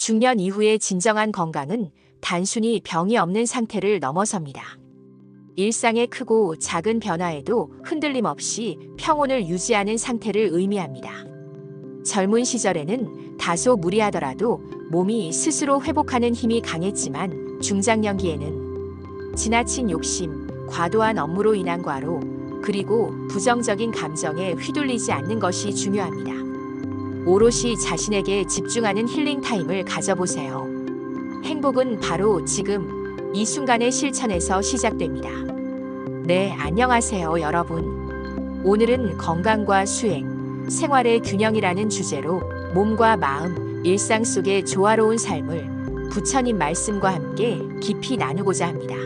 중년 이후의 진정한 건강은 단순히 병이 없는 상태를 넘어섭니다. 일상의 크고 작은 변화에도 흔들림 없이 평온을 유지하는 상태를 의미합니다. 젊은 시절에는 다소 무리하더라도 몸이 스스로 회복하는 힘이 강했지만 중장년기에는 지나친 욕심, 과도한 업무로 인한 과로, 그리고 부정적인 감정에 휘둘리지 않는 것이 중요합니다. 오롯이 자신에게 집중하는 힐링 타임을 가져보세요. 행복은 바로 지금, 이 순간의 실천에서 시작됩니다. 네, 안녕하세요, 여러분. 오늘은 건강과 수행, 생활의 균형이라는 주제로 몸과 마음, 일상 속의 조화로운 삶을 부처님 말씀과 함께 깊이 나누고자 합니다.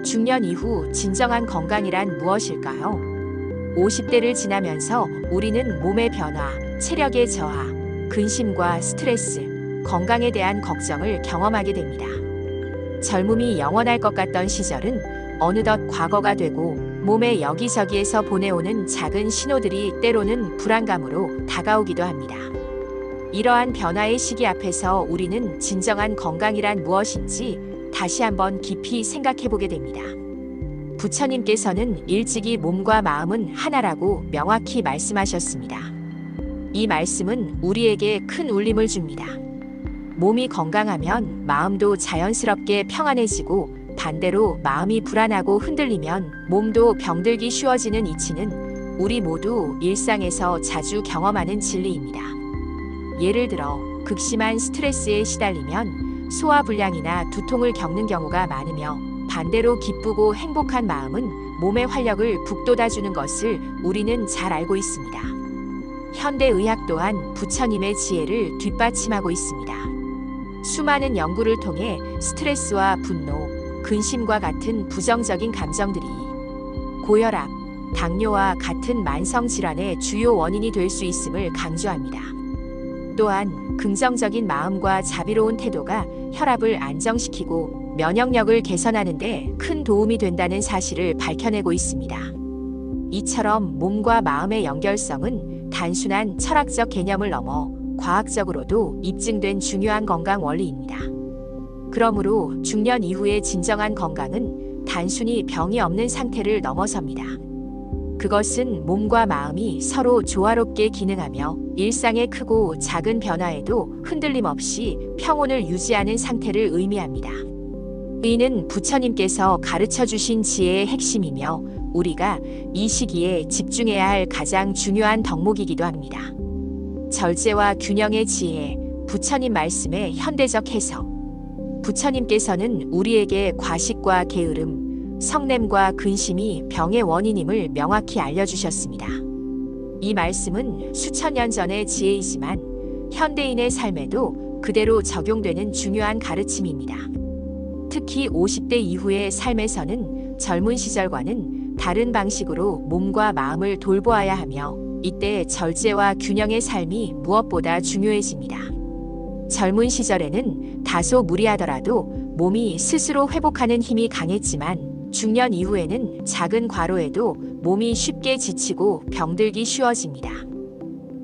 중년 이후 진정한 건강이란 무엇일까요? 50대를 지나면서 우리는 몸의 변화, 체력의 저하, 근심과 스트레스, 건강에 대한 걱정을 경험하게 됩니다. 젊음이 영원할 것 같던 시절은 어느덧 과거가 되고 몸의 여기저기에서 보내오는 작은 신호들이 때로는 불안감으로 다가오기도 합니다. 이러한 변화의 시기 앞에서 우리는 진정한 건강이란 무엇인지 다시 한번 깊이 생각해 보게 됩니다. 부처님께서는 일찍이 몸과 마음은 하나라고 명확히 말씀하셨습니다. 이 말씀은 우리에게 큰 울림을 줍니다. 몸이 건강하면 마음도 자연스럽게 평안해지고 반대로 마음이 불안하고 흔들리면 몸도 병들기 쉬워지는 이치는 우리 모두 일상에서 자주 경험하는 진리입니다. 예를 들어 극심한 스트레스에 시달리면 소화불량이나 두통을 겪는 경우가 많으며 반대로 기쁘고 행복한 마음은 몸의 활력을 북돋아주는 것을 우리는 잘 알고 있습니다. 현대의학 또한 부처님의 지혜를 뒷받침하고 있습니다. 수많은 연구를 통해 스트레스와 분노, 근심과 같은 부정적인 감정들이 고혈압, 당뇨와 같은 만성질환의 주요 원인이 될 수 있음을 강조합니다. 또한 긍정적인 마음과 자비로운 태도가 혈압을 안정시키고 면역력을 개선하는 데 큰 도움이 된다는 사실을 밝혀내고 있습니다. 이처럼 몸과 마음의 연결성은 단순한 철학적 개념을 넘어 과학적으로도 입증된 중요한 건강 원리입니다. 그러므로 중년 이후의 진정한 건강은 단순히 병이 없는 상태를 넘어섭니다. 그것은 몸과 마음이 서로 조화롭게 기능하며 일상의 크고 작은 변화에도 흔들림 없이 평온을 유지하는 상태를 의미합니다. 이는 부처님께서 가르쳐 주신 지혜의 핵심이며 우리가 이 시기에 집중해야 할 가장 중요한 덕목이기도 합니다. 절제와 균형의 지혜, 부처님 말씀의 현대적 해석. 부처님께서는 우리에게 과식과 게으름, 성냄과 근심이 병의 원인임을 명확히 알려주셨습니다. 이 말씀은 수천 년 전의 지혜이지만 현대인의 삶에도 그대로 적용되는 중요한 가르침입니다. 특히 50대 이후의 삶에서는 젊은 시절과는 다른 방식으로 몸과 마음을 돌보아야 하며 이때 절제와 균형의 삶이 무엇보다 중요해집니다. 젊은 시절에는 다소 무리하더라도 몸이 스스로 회복하는 힘이 강했지만 중년 이후에는 작은 과로에도 몸이 쉽게 지치고 병들기 쉬워집니다.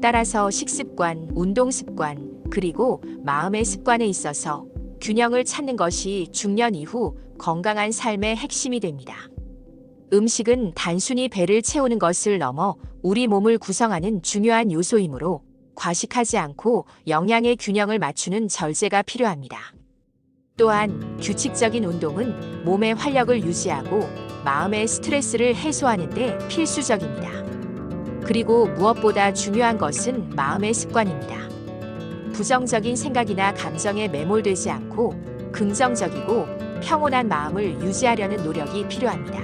따라서 식습관, 운동습관, 그리고 마음의 습관에 있어서 균형을 찾는 것이 중년 이후 건강한 삶의 핵심이 됩니다. 음식은 단순히 배를 채우는 것을 넘어 우리 몸을 구성하는 중요한 요소이므로 과식하지 않고 영양의 균형을 맞추는 절제가 필요합니다. 또한 규칙적인 운동은 몸의 활력을 유지하고 마음의 스트레스를 해소하는 데 필수적입니다. 그리고 무엇보다 중요한 것은 마음의 습관입니다. 부정적인 생각이나 감정에 매몰되지 않고 긍정적이고 평온한 마음을 유지하려는 노력이 필요합니다.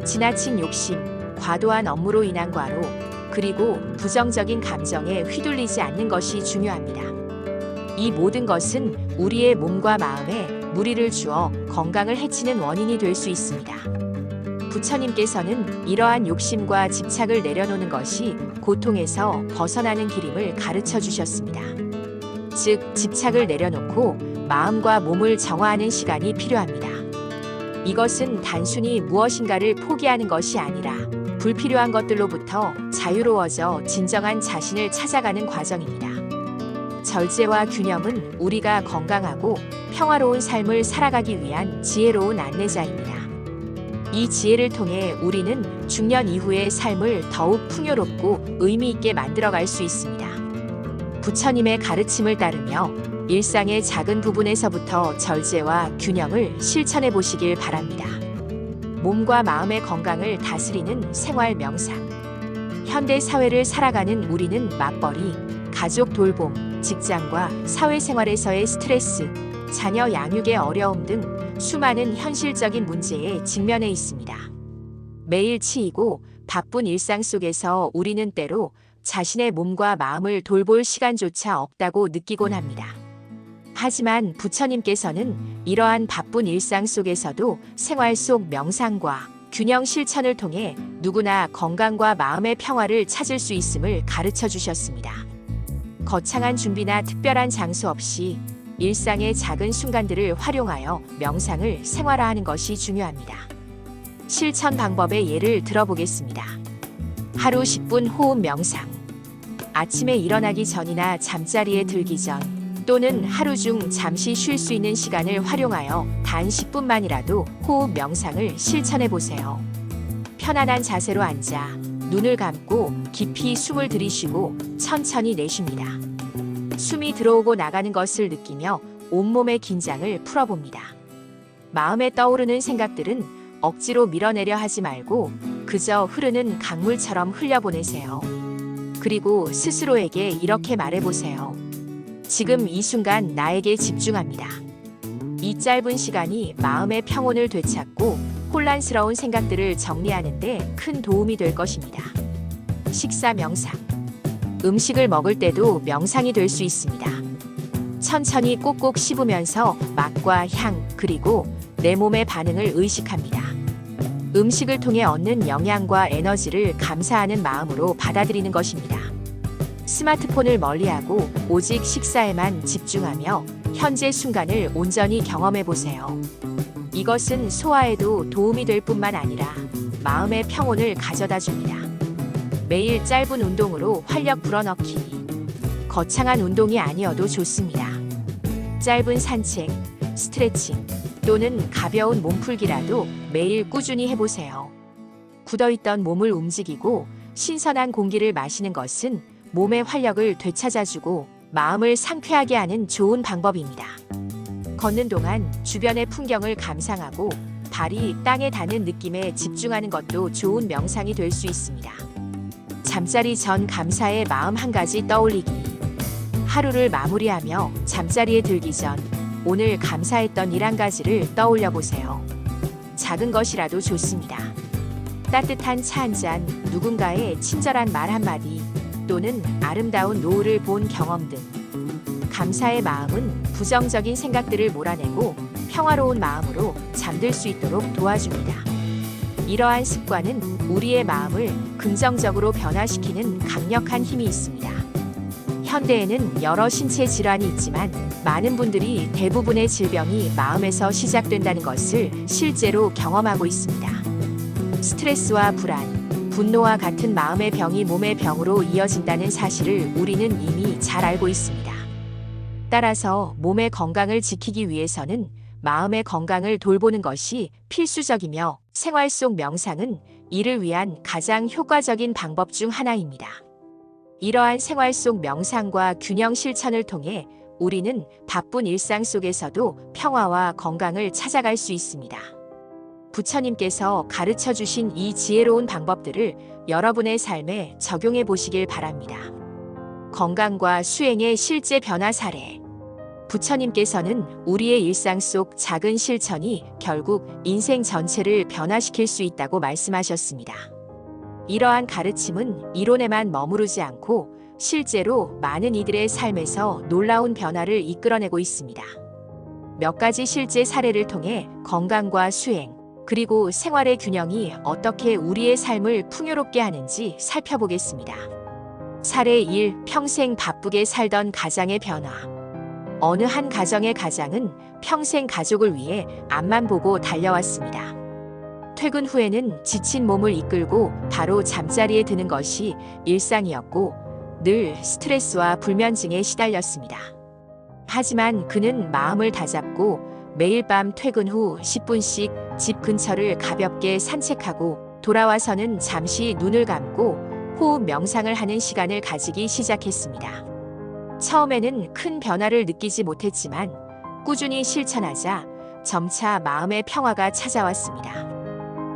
지나친 욕심, 과도한 업무로 인한 과로, 그리고 부정적인 감정에 휘둘리지 않는 것이 중요합니다. 이 모든 것은 우리의 몸과 마음에 무리를 주어 건강을 해치는 원인이 될 수 있습니다. 부처님께서는 이러한 욕심과 집착을 내려놓는 것이 고통에서 벗어나는 길임을 가르쳐 주셨습니다. 즉, 집착을 내려놓고 마음과 몸을 정화하는 시간이 필요합니다. 이것은 단순히 무엇인가를 포기하는 것이 아니라 불필요한 것들로부터 자유로워져 진정한 자신을 찾아가는 과정입니다. 절제와 균형은 우리가 건강하고 평화로운 삶을 살아가기 위한 지혜로운 안내자입니다. 이 지혜를 통해 우리는 중년 이후의 삶을 더욱 풍요롭고 의미 있게 만들어갈 수 있습니다. 부처님의 가르침을 따르며 일상의 작은 부분에서부터 절제와 균형을 실천해 보시길 바랍니다. 몸과 마음의 건강을 다스리는 생활 명상. 현대 사회를 살아가는 우리는 맞벌이, 가족 돌봄, 직장과 사회생활에서의 스트레스, 자녀 양육의 어려움 등 수많은 현실적인 문제에 직면해 있습니다. 매일 치이고 바쁜 일상 속에서 우리는 때로 자신의 몸과 마음을 돌볼 시간조차 없다고 느끼곤 합니다. 하지만 부처님께서는 이러한 바쁜 일상 속에서도 생활 속 명상과 균형 실천을 통해 누구나 건강과 마음의 평화를 찾을 수 있음을 가르쳐 주셨습니다. 거창한 준비나 특별한 장소 없이 일상의 작은 순간들을 활용하여 명상을 생활화하는 것이 중요합니다. 실천 방법의 예를 들어보겠습니다. 하루 10분 호흡 명상. 아침에 일어나기 전이나 잠자리에 들기 전 또는 하루 중 잠시 쉴 수 있는 시간을 활용하여 단 10분만이라도 호흡 명상을 실천해 보세요. 편안한 자세로 앉아 눈을 감고 깊이 숨을 들이쉬고 천천히 내쉽니다. 숨이 들어오고 나가는 것을 느끼며 온몸의 긴장을 풀어봅니다. 마음에 떠오르는 생각들은 억지로 밀어내려 하지 말고 그저 흐르는 강물처럼 흘려보내세요. 그리고 스스로에게 이렇게 말해보세요. 지금 이 순간 나에게 집중합니다. 이 짧은 시간이 마음의 평온을 되찾고 혼란스러운 생각들을 정리하는 데 큰 도움이 될 것입니다. 식사 명상. 음식을 먹을 때도 명상이 될 수 있습니다. 천천히 꼭꼭 씹으면서 맛과 향, 그리고 내 몸의 반응을 의식합니다. 음식을 통해 얻는 영양과 에너지를 감사하는 마음으로 받아들이는 것입니다. 스마트폰을 멀리하고 오직 식사에만 집중하며 현재 순간을 온전히 경험해 보세요. 이것은 소화에도 도움이 될 뿐만 아니라 마음의 평온을 가져다 줍니다. 매일 짧은 운동으로 활력 불어넣기. 거창한 운동이 아니어도 좋습니다. 짧은 산책, 스트레칭 또는 가벼운 몸풀기라도 매일 꾸준히 해보세요. 굳어있던 몸을 움직이고 신선한 공기를 마시는 것은 몸의 활력을 되찾아주고 마음을 상쾌하게 하는 좋은 방법입니다. 걷는 동안 주변의 풍경을 감상하고 발이 땅에 닿는 느낌에 집중하는 것도 좋은 명상이 될 수 있습니다. 잠자리 전 감사의 마음 한 가지 떠올리기. 하루를 마무리하며 잠자리에 들기 전 오늘 감사했던 일 한 가지를 떠올려 보세요. 작은 것이라도 좋습니다. 따뜻한 차 한 잔, 누군가의 친절한 말 한마디, 또는 아름다운 노을을 본 경험 등 감사의 마음은 부정적인 생각들을 몰아내고 평화로운 마음으로 잠들 수 있도록 도와줍니다. 이러한 습관은 우리의 마음을 긍정적으로 변화시키는 강력한 힘이 있습니다. 현대에는 여러 신체 질환이 있지만 많은 분들이 대부분의 질병이 마음에서 시작된다는 것을 실제로 경험하고 있습니다. 스트레스와 불안, 분노와 같은 마음의 병이 몸의 병으로 이어진다는 사실을 우리는 이미 잘 알고 있습니다. 따라서 몸의 건강을 지키기 위해서는 마음의 건강을 돌보는 것이 필수적이며 생활 속 명상은 이를 위한 가장 효과적인 방법 중 하나입니다. 이러한 생활 속 명상과 균형 실천을 통해 우리는 바쁜 일상 속에서도 평화와 건강을 찾아갈 수 있습니다. 부처님께서 가르쳐 주신 이 지혜로운 방법들을 여러분의 삶에 적용해 보시길 바랍니다. 건강과 수행의 실제 변화 사례. 부처님께서는 우리의 일상 속 작은 실천이 결국 인생 전체를 변화시킬 수 있다고 말씀하셨습니다. 이러한 가르침은 이론에만 머무르지 않고 실제로 많은 이들의 삶에서 놀라운 변화를 이끌어내고 있습니다. 몇 가지 실제 사례를 통해 건강과 수행, 그리고 생활의 균형이 어떻게 우리의 삶을 풍요롭게 하는지 살펴보겠습니다. 사례 1. 평생 바쁘게 살던 가장의 변화. 어느 한 가정의 가장은 평생 가족을 위해 앞만 보고 달려왔습니다. 퇴근 후에는 지친 몸을 이끌고 바로 잠자리에 드는 것이 일상이었고, 늘 스트레스와 불면증에 시달렸습니다. 하지만 그는 마음을 다잡고 매일 밤 퇴근 후 10분씩 집 근처를 가볍게 산책하고 돌아와서는 잠시 눈을 감고 호흡 명상을 하는 시간을 가지기 시작했습니다. 처음에는 큰 변화를 느끼지 못했지만 꾸준히 실천하자 점차 마음의 평화가 찾아왔습니다.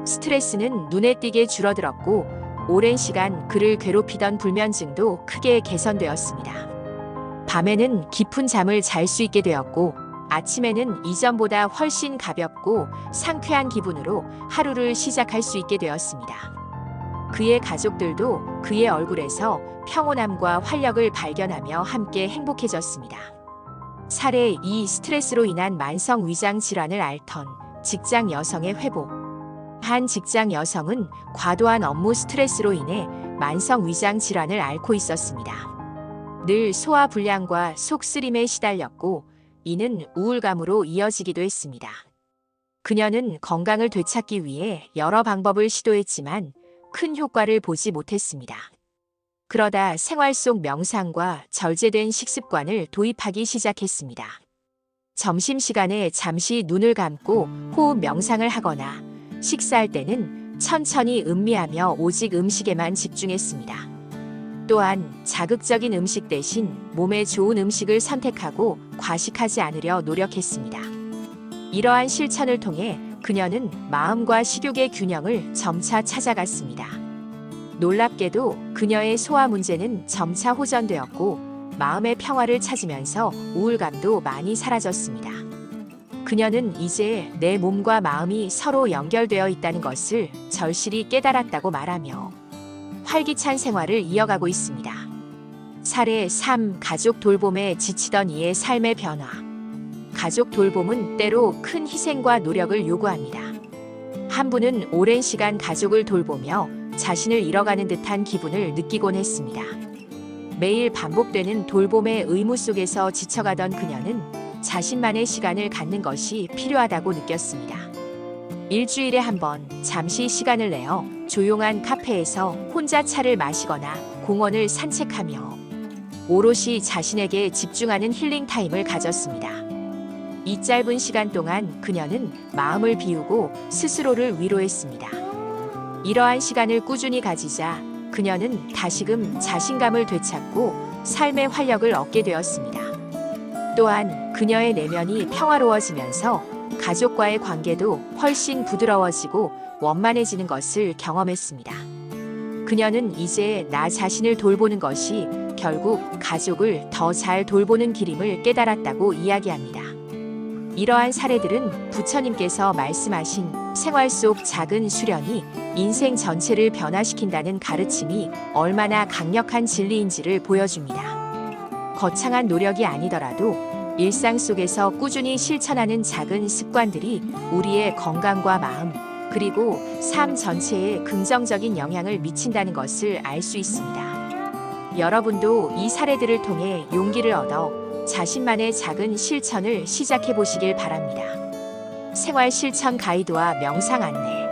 스트레스는 눈에 띄게 줄어들었고 오랜 시간 그를 괴롭히던 불면증도 크게 개선되었습니다. 밤에는 깊은 잠을 잘 수 있게 되었고 아침에는 이전보다 훨씬 가볍고 상쾌한 기분으로 하루를 시작할 수 있게 되었습니다. 그의 가족들도 그의 얼굴에서 평온함과 활력을 발견하며 함께 행복해졌습니다. 사례 2. 스트레스로 인한 만성 위장 질환을 앓던 직장 여성의 회복. 한 직장 여성은 과도한 업무 스트레스로 인해 만성 위장 질환을 앓고 있었습니다. 늘 소화 불량과 속쓰림에 시달렸고 이는 우울감으로 이어지기도 했습니다. 그녀는 건강을 되찾기 위해 여러 방법을 시도했지만 큰 효과를 보지 못했습니다. 그러다 생활 속 명상과 절제된 식습관을 도입하기 시작했습니다. 점심시간에 잠시 눈을 감고 호흡 명상을 하거나 식사할 때는 천천히 음미하며 오직 음식에만 집중했습니다. 또한 자극적인 음식 대신 몸에 좋은 음식을 선택하고 과식하지 않으려 노력했습니다. 이러한 실천을 통해 그녀는 마음과 식욕의 균형을 점차 찾아갔습니다. 놀랍게도 그녀의 소화 문제는 점차 호전되었고 마음의 평화를 찾으면서 우울감도 많이 사라졌습니다. 그녀는 이제 내 몸과 마음이 서로 연결되어 있다는 것을 절실히 깨달았다고 말하며 활기찬 생활을 이어가고 있습니다. 사례 3. 가족 돌봄에 지치던 이의 삶의 변화. 가족 돌봄은 때로 큰 희생과 노력을 요구합니다. 한 분은 오랜 시간 가족을 돌보며 자신을 잃어가는 듯한 기분을 느끼곤 했습니다. 매일 반복되는 돌봄의 의무 속에서 지쳐가던 그녀는 자신만의 시간을 갖는 것이 필요하다고 느꼈습니다. 일주일에 한 번 잠시 시간을 내어 조용한 카페에서 혼자 차를 마시거나 공원을 산책하며 오롯이 자신에게 집중하는 힐링 타임을 가졌습니다. 이 짧은 시간 동안 그녀는 마음을 비우고 스스로를 위로했습니다. 이러한 시간을 꾸준히 가지자 그녀는 다시금 자신감을 되찾고 삶의 활력을 얻게 되었습니다. 또한 그녀의 내면이 평화로워지면서 가족과의 관계도 훨씬 부드러워지고 원만해지는 것을 경험했습니다. 그녀는 이제 나 자신을 돌보는 것이 결국 가족을 더 잘 돌보는 길임을 깨달았다고 이야기합니다. 이러한 사례들은 부처님께서 말씀하신 생활 속 작은 수련이 인생 전체를 변화시킨다는 가르침이 얼마나 강력한 진리인지를 보여줍니다. 거창한 노력이 아니더라도 일상 속에서 꾸준히 실천하는 작은 습관들이 우리의 건강과 마음, 그리고 삶 전체에 긍정적인 영향을 미친다는 것을 알 수 있습니다. 여러분도 이 사례들을 통해 용기를 얻어 자신만의 작은 실천을 시작해 보시길 바랍니다. 생활 실천 가이드와 명상 안내.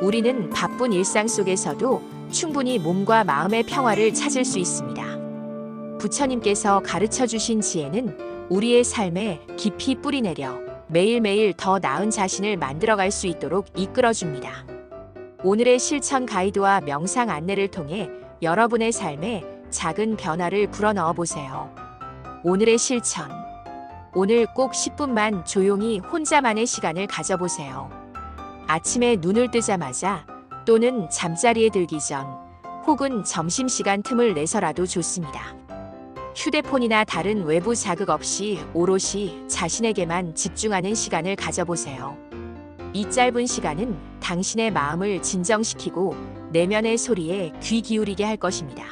우리는 바쁜 일상 속에서도 충분히 몸과 마음의 평화를 찾을 수 있습니다. 부처님께서 가르쳐 주신 지혜는 우리의 삶에 깊이 뿌리내려 매일매일 더 나은 자신을 만들어갈 수 있도록 이끌어줍니다. 오늘의 실천 가이드와 명상 안내를 통해 여러분의 삶에 작은 변화를 불어넣어 보세요. 오늘의 실천. 오늘 꼭 10분만 조용히 혼자만의 시간을 가져보세요. 아침에 눈을 뜨자마자 또는 잠자리에 들기 전 혹은 점심시간 틈을 내서라도 좋습니다. 휴대폰이나 다른 외부 자극 없이 오롯이 자신에게만 집중하는 시간을 가져보세요. 이 짧은 시간은 당신의 마음을 진정시키고 내면의 소리에 귀 기울이게 할 것입니다.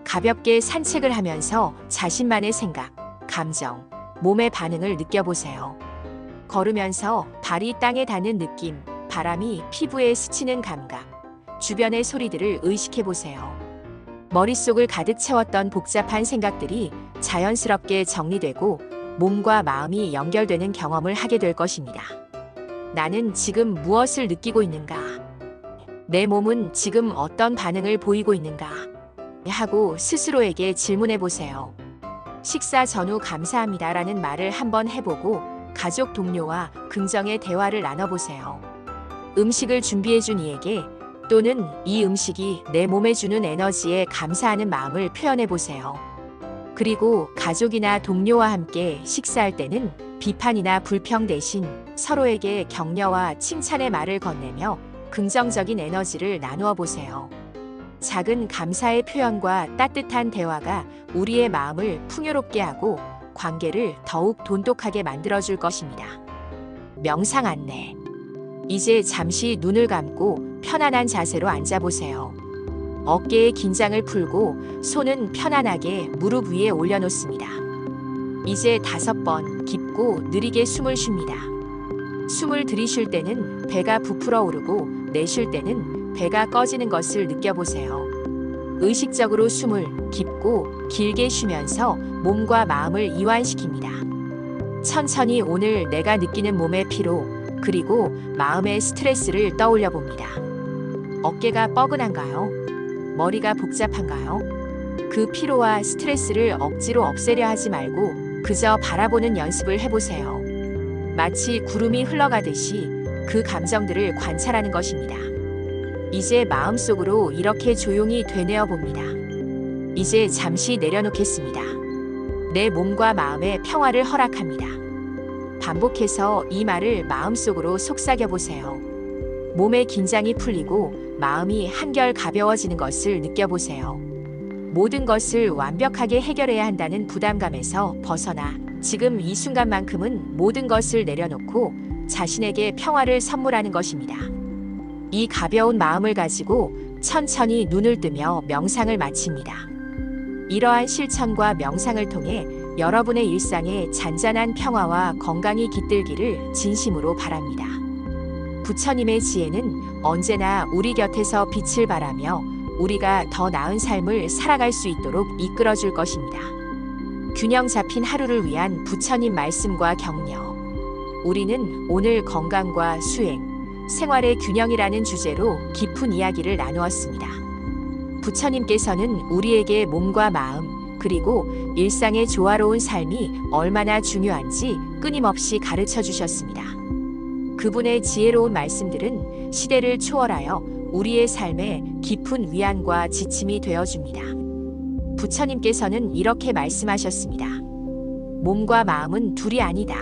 가볍게 산책을 하면서 자신만의 생각, 감정, 몸의 반응을 느껴보세요. 걸으면서 발이 땅에 닿는 느낌, 바람이 피부에 스치는 감각, 주변의 소리들을 의식해보세요. 머릿속을 가득 채웠던 복잡한 생각들이 자연스럽게 정리되고 몸과 마음이 연결되는 경험을 하게 될 것입니다. 나는 지금 무엇을 느끼고 있는가? 내 몸은 지금 어떤 반응을 보이고 있는가? 하고 스스로에게 질문해 보세요. 식사 전후 감사합니다라는 말을 한번 해보고 가족 동료와 긍정의 대화를 나눠보세요. 음식을 준비해준 이에게 또는 이 음식이 내 몸에 주는 에너지에 감사하는 마음을 표현해 보세요. 그리고 가족이나 동료와 함께 식사할 때는 비판이나 불평 대신 서로에게 격려와 칭찬의 말을 건네며 긍정적인 에너지를 나누어 보세요. 작은 감사의 표현과 따뜻한 대화가 우리의 마음을 풍요롭게 하고 관계를 더욱 돈독하게 만들어줄 것입니다. 명상 안내. 이제 잠시 눈을 감고 편안한 자세로 앉아보세요. 어깨의 긴장을 풀고 손은 편안하게 무릎 위에 올려놓습니다. 이제 5번 깊고 느리게 숨을 쉽니다. 숨을 들이쉴 때는 배가 부풀어 오르고 내쉴 때는 배가 꺼지는 것을 느껴보세요. 의식적으로 숨을 깊고 길게 쉬면서 몸과 마음을 이완시킵니다. 천천히 오늘 내가 느끼는 몸의 피로 그리고 마음의 스트레스를 떠올려 봅니다. 어깨가 뻐근한가요? 머리가 복잡한가요? 그 피로와 스트레스를 억지로 없애려 하지 말고 그저 바라보는 연습을 해보세요. 마치 구름이 흘러가듯이 그 감정들을 관찰하는 것입니다. 이제 마음속으로 이렇게 조용히 되뇌어 봅니다. 이제 잠시 내려놓겠습니다. 내 몸과 마음의 평화를 허락합니다. 반복해서 이 말을 마음속으로 속삭여 보세요. 몸의 긴장이 풀리고 마음이 한결 가벼워지는 것을 느껴보세요. 모든 것을 완벽하게 해결해야 한다는 부담감에서 벗어나 지금 이 순간만큼은 모든 것을 내려놓고 자신에게 평화를 선물하는 것입니다. 이 가벼운 마음을 가지고 천천히 눈을 뜨며 명상을 마칩니다. 이러한 실천과 명상을 통해 여러분의 일상에 잔잔한 평화와 건강이 깃들기를 진심으로 바랍니다. 부처님의 지혜는 언제나 우리 곁에서 빛을 발하며 우리가 더 나은 삶을 살아갈 수 있도록 이끌어줄 것입니다. 균형 잡힌 하루를 위한 부처님 말씀과 격려. 우리는 오늘 건강과 수행, 생활의 균형이라는 주제로 깊은 이야기를 나누었습니다. 부처님께서는 우리에게 몸과 마음, 그리고 일상의 조화로운 삶이 얼마나 중요한지 끊임없이 가르쳐 주셨습니다. 그분의 지혜로운 말씀들은 시대를 초월하여 우리의 삶에 깊은 위안과 지침이 되어줍니다. 부처님께서는 이렇게 말씀하셨습니다. 몸과 마음은 둘이 아니다.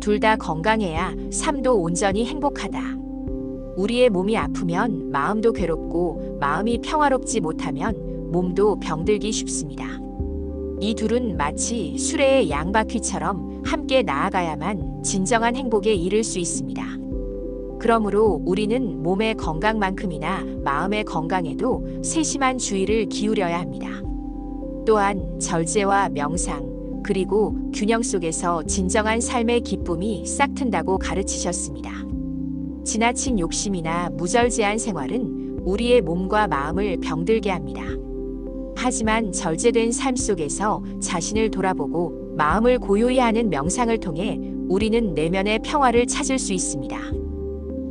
둘 다 건강해야 삶도 온전히 행복하다. 우리의 몸이 아프면 마음도 괴롭고 마음이 평화롭지 못하면 몸도 병들기 쉽습니다. 이 둘은 마치 수레의 양바퀴처럼 함께 나아가야만 진정한 행복에 이를 수 있습니다. 그러므로 우리는 몸의 건강만큼이나 마음의 건강에도 세심한 주의를 기울여야 합니다. 또한 절제와 명상, 그리고 균형 속에서 진정한 삶의 기쁨이 싹튼다고 가르치셨습니다. 지나친 욕심이나 무절제한 생활은 우리의 몸과 마음을 병들게 합니다. 하지만 절제된 삶 속에서 자신을 돌아보고 마음을 고요히 하는 명상을 통해 우리는 내면의 평화를 찾을 수 있습니다.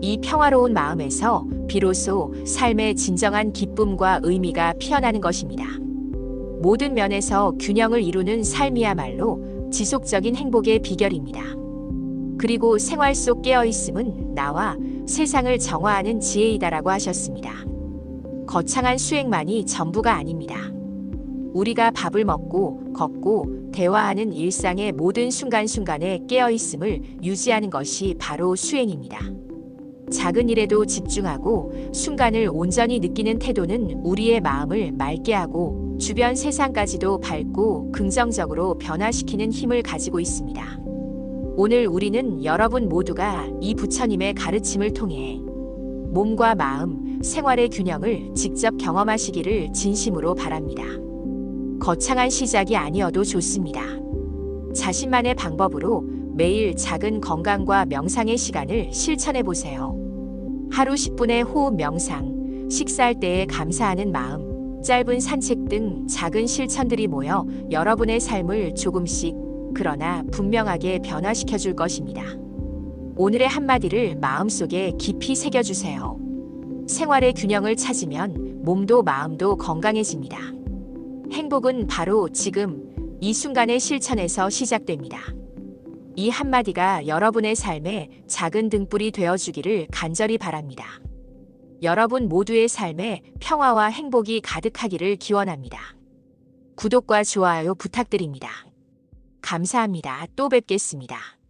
이 평화로운 마음에서 비로소 삶의 진정한 기쁨과 의미가 피어나는 것입니다. 모든 면에서 균형을 이루는 삶이야말로 지속적인 행복의 비결입니다. 그리고 생활 속 깨어있음은 나와 세상을 정화하는 지혜이다라고 하셨습니다. 거창한 수행만이 전부가 아닙니다. 우리가 밥을 먹고 걷고 대화하는 일상의 모든 순간순간에 깨어있음을 유지하는 것이 바로 수행입니다. 작은 일에도 집중하고 순간을 온전히 느끼는 태도는 우리의 마음을 맑게 하고 주변 세상까지도 밝고 긍정적으로 변화시키는 힘을 가지고 있습니다. 오늘 우리는 여러분 모두가 이 부처님의 가르침을 통해 몸과 마음, 생활의 균형을 직접 경험하시기를 진심으로 바랍니다. 거창한 시작이 아니어도 좋습니다. 자신만의 방법으로 매일 작은 건강과 명상의 시간을 실천해 보세요. 하루 10분의 호흡 명상, 식사할 때에 감사하는 마음, 짧은 산책 등 작은 실천들이 모여 여러분의 삶을 조금씩 그러나 분명하게 변화시켜 줄 것입니다. 오늘의 한마디를 마음속에 깊이 새겨주세요. 생활의 균형을 찾으면 몸도 마음도 건강해집니다. 행복은 바로 지금 이 순간의 실천에서 시작됩니다. 이 한마디가 여러분의 삶에 작은 등불이 되어주기를 간절히 바랍니다. 여러분 모두의 삶에 평화와 행복이 가득하기를 기원합니다. 구독과 좋아요 부탁드립니다. 감사합니다. 또 뵙겠습니다.